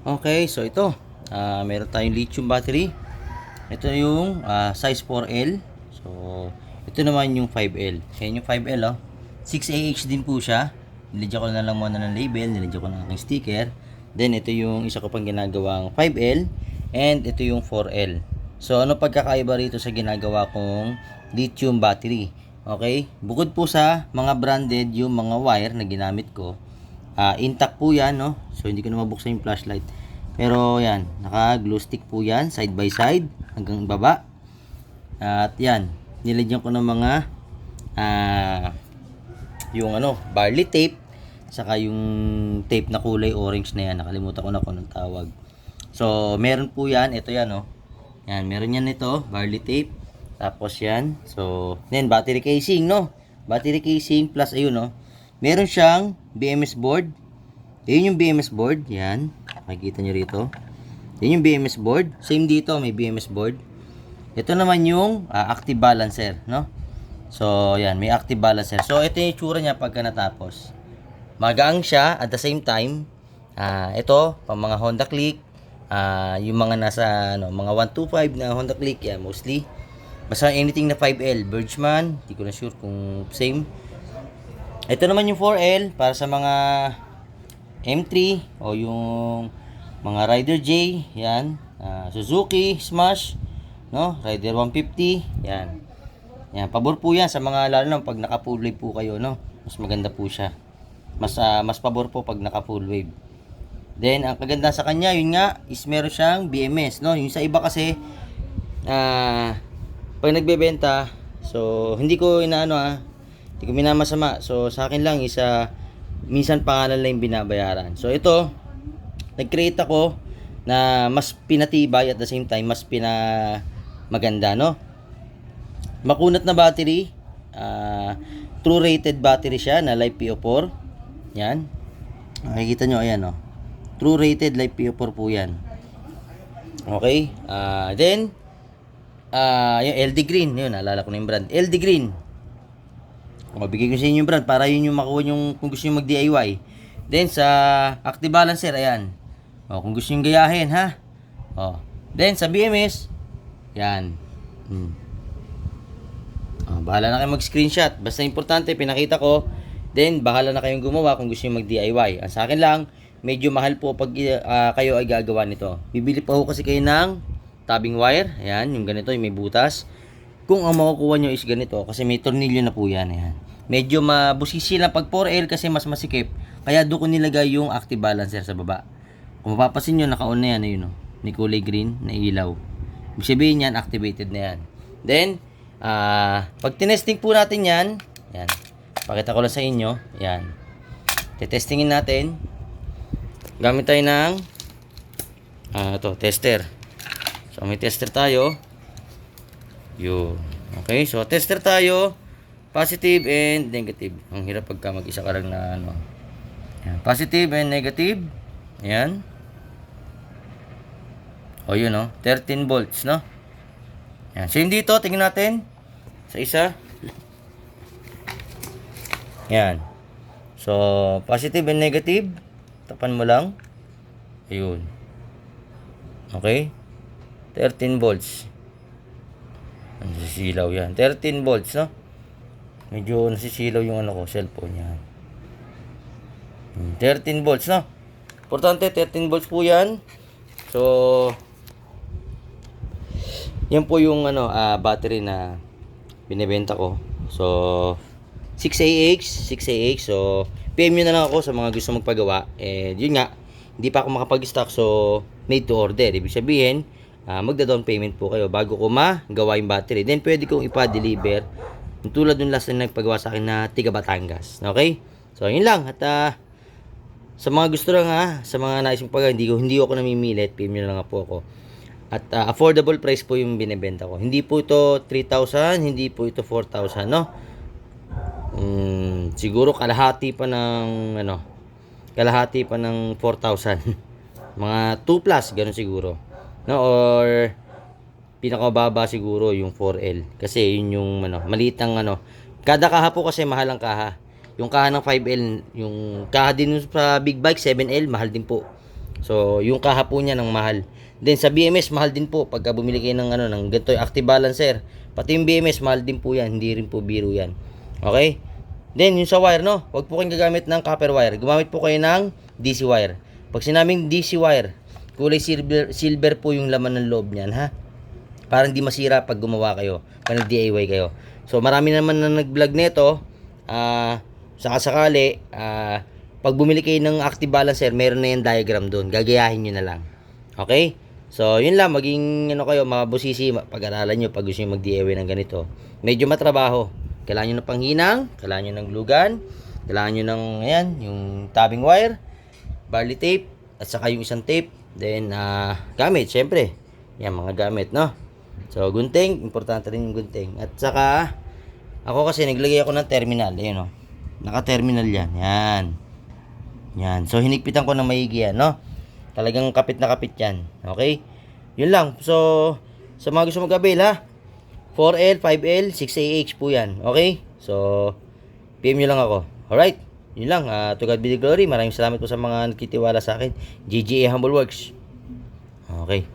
Okay, so ito, meron tayong lithium battery. Ito yung size 4L. So, ito naman yung 5L. Yan yung 5L, oh. 6AH din po siya. Nilagyan ko na lang muna ng label, nilagyan ko ng aking sticker. Then, ito yung isa ko pang ginagawang 5L. And ito yung 4L. So, ano pagkakaiba rito sa ginagawa kong lithium battery? Okay? Bukod po sa mga branded yung mga wire na ginamit ko, intact po yan, no? So, hindi ko na mabuksan yung flashlight. Pero, yan. Naka-glue stick po yan, side by side, hanggang baba. At, yan. Nilagyan ko ng mga, yung barley tape. Saka yung tape na kulay orange na yan. Nakalimutan ko na kung anong tawag. So, meron po yan. Ito yan, oh. Yan, meron yan ito, barley tape. Tapos yan. So, then, battery casing, no? Battery casing plus, ayun, no? Meron siyang BMS board. Yun yung BMS board. Yan. Makikita nyo rito. Yun yung BMS board. Same dito, may BMS board. Ito naman yung active balancer, no? So, yan. May active balancer. So, ito yung itsura niya pagka natapos. Magaang siya. At the same time, ito, pang mga Honda Click. Yung mga nasa, mga 125 na Honda Click. Yan, mostly. Basta anything na 5L. Birchman. Hindi ko na sure kung same. Ito naman yung 4L para sa mga M3 o yung mga Rider J, yan. Suzuki Smash, no? Rider 150, yan. Yan, pabor po yan sa mga lalo na pag naka full wave po kayo, no? Mas maganda po siya. Mas pabor po pag naka full wave. Then ang kaganda sa kanya, yun nga, is meron siyang BMS, no? Yung sa iba kasi pag nagbebenta, so hindi ko hindi ko minamasama. So, sa akin lang, minsan pangalan lang yung binabayaran. So, ito, nag-create ako na mas pinatibay at the same time, mas maganda, no? Makunat na battery. True rated battery siya na LiPo4. Yan. Makikita nyo, ayan, no? True rated LiPo4 po yan. Okay. Then, yung LD Green. Yun, naalala ko na yung brand. LD Green. Mabigay ko sa inyo yung brand para yun yung makuha yung kung gusto nyo mag DIY. Then sa active balancer, ayan. Kung gusto nyo gayahin, ha. Then sa BMS, yan. Bahala na kayo mag screenshot. Basta importante, pinakita ko. Then bahala na kayong gumawa kung gusto nyo mag DIY. Sa akin lang, medyo mahal po pag kayo ay gagawa nito. Bibili pa ho kasi kayo ng tabbing wire. Ayan, yung ganito, yung may butas. Kung ang makukuha nyo is ganito, kasi may tornilyo na po yan. Ayan. Medyo mabusisi lang pag 4L kasi mas masikip. Kaya doon ko nilagay yung active balancer sa baba. Kung mapapasin nyo, naka-on na yan. Ayun, may kulay green na ilaw. Ibig sabihin yan, activated na yan. Then, pag tinesting po natin yan, yan. Pakita ko lang sa inyo. Yan. Tetestingin natin. Gamit tayo ng tester. So, may tester tayo. Yun. Okay, so tester tayo. Positive and negative. Ang hirap pagka mag-isa ka lang na Yan. Positive and negative. Yan. O yun, 13 volts, no? Yan. Same dito, tingnan natin. Sa isa. Yan. So, positive and negative. Tapan mo lang. Ayun. Okay? 13 volts. Nasisilaw yan. 13 volts, no? Medyo nasisilaw yung cellphone yan. 13 volts, no? Importante, 13 volts po yan. So, yan po yung battery na binibenta ko. So, 6AH. So, PM nyo na lang ako sa mga gusto magpagawa. And yun nga, hindi pa ako makapag-stock. So, made to order. Ibig sabihin, magda-down payment po kayo bago ko magawa yung battery. Then pwede kong ipa-deliver tulad ng last na nagpagawa sa akin na tiga Batangas. Okay? So yun lang. At sa mga gusto lang sa mga nais mong pagawa, hindi ako namimilit, PM nyo lang po ako. At affordable price po yung binebenta ko. Hindi po ito 3,000, hindi po ito 4,000, no? Siguro kalahati pa ng 4,000. Mga 2 plus, ganun siguro. No, or pinakababa siguro yung 4L kasi yun yung maliit ang kada kaha po kasi mahal ang kaha. Yung kaha ng 5L, yung kaha din sa big bike 7L mahal din po. So, yung kaha po niya ng mahal. Then sa BMS mahal din po pagka bumili kayo ng ano ng ganito yung active balancer. Pati yung BMS mahal din po 'yan, hindi rin po biro 'yan. Okay? Then yung sa wire no, wag po kayong gagamit ng copper wire. Gumamit po kayo ng DC wire. Pag sinabing DC wire, kulay silver po yung laman ng loob niyan, ha? Para hindi masira pag gumawa kayo, pag nag-DIY kayo. So marami naman na nag-vlog nito, sakasakali, pag bumili kayo ng active balancer, meron na yung diagram doon. Gagayahin nyo na lang. Okay? So, yun lang. Maging ano kayo, mga busisi, pag-aralan nyo pag gusto nyo mag-DIY ng ganito. Medyo matrabaho. Kailangan nyo ng panghinang, kailangan nyo ng glue gun, kailangan nyo ng, ayan, yung tapping wire, barley tape, at saka yung isang tape. Then, gamit, syempre. Yan, mga gamit, no? So, gunting, importante rin yung gunting. At saka, ako kasi naglagay ako ng terminal. Ayun, no? Naka-terminal yan. Yan. Yan. So, hinigpitan ko ng maigi yan, no? Talagang kapit na kapit yan. Okay? Yun lang. So, sa mga gusto mag-avail, ha? 4L, 5L, 6AH po yan. Okay? So, PM nyo lang ako. Alright? Yun lang. To God be the glory. Maraming salamat po sa mga nagkitiwala sa akin. GGA Humble Works. Okay.